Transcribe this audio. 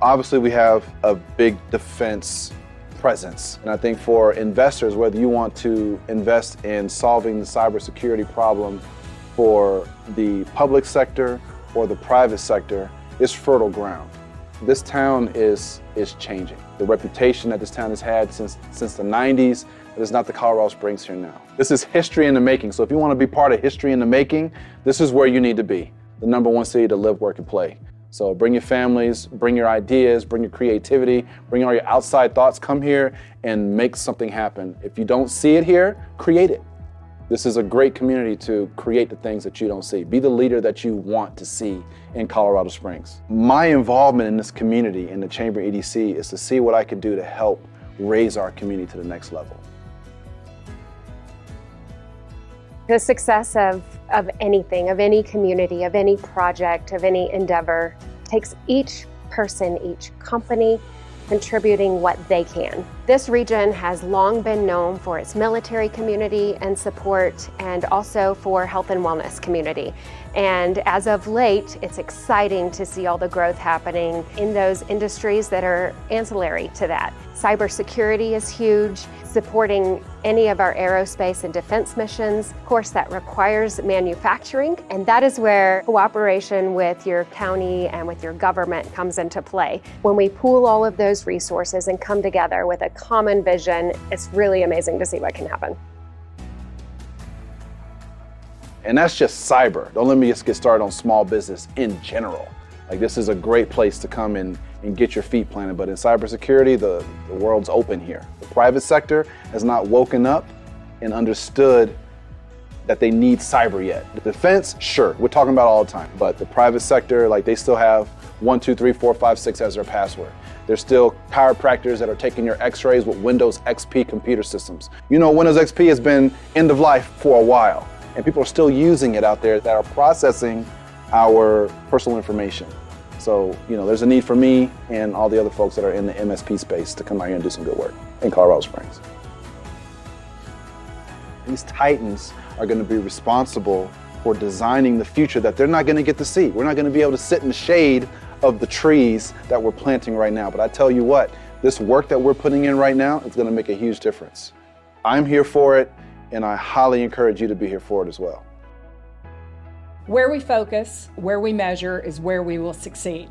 Obviously, we have a big defense presence. And I think for investors, whether you want to invest in solving the cybersecurity problem for the public sector or the private sector, it's fertile ground. This town is changing. The reputation that this town has had since the 90s, it is not the Colorado Springs here now. This is history in the making. So if you want to be part of history in the making, this is where you need to be. The #1 city to live, work, and play. So bring your families, bring your ideas, bring your creativity, bring all your outside thoughts, come here and make something happen. If you don't see it here, create it. This is a great community to create the things that you don't see. Be the leader that you want to see in Colorado Springs. My involvement in this community, in the Chamber EDC, is to see what I can do to help raise our community to the next level. The success of anything, of any community, of any project, of any endeavor, takes each person, each company, contributing what they can. This region has long been known for its military community and support, and also for health and wellness community. And as of late, it's exciting to see all the growth happening in those industries that are ancillary to that. Cybersecurity is huge, supporting any of our aerospace and defense missions. Of course, that requires manufacturing, and that is where cooperation with your county and with your government comes into play. When we pool all of those resources and come together with a common vision, it's really amazing to see what can happen. And that's just cyber. Don't let me just get started on small business in general. Like, this is a great place to come in and get your feet planted. But in cybersecurity, the world's open here. The private sector has not woken up and understood that they need cyber yet. The defense, sure, we're talking about it all the time. But the private sector, like, they still have 1, 2, 3, 4, 5, 6 as their password. There's still chiropractors that are taking your x-rays with Windows XP computer systems. You know, Windows XP has been end of life for a while, and people are still using it out there that are processing our personal information. So, you know, there's a need for me and all the other folks that are in the MSP space to come out here and do some good work in Colorado Springs. These titans are going to be responsible for designing the future that they're not going to get to see. We're not going to be able to sit in the shade of the trees that we're planting right now. But I tell you what, this work that we're putting in right now is going to make a huge difference. I'm here for it, and I highly encourage you to be here for it as well. Where we focus, where we measure, is where we will succeed.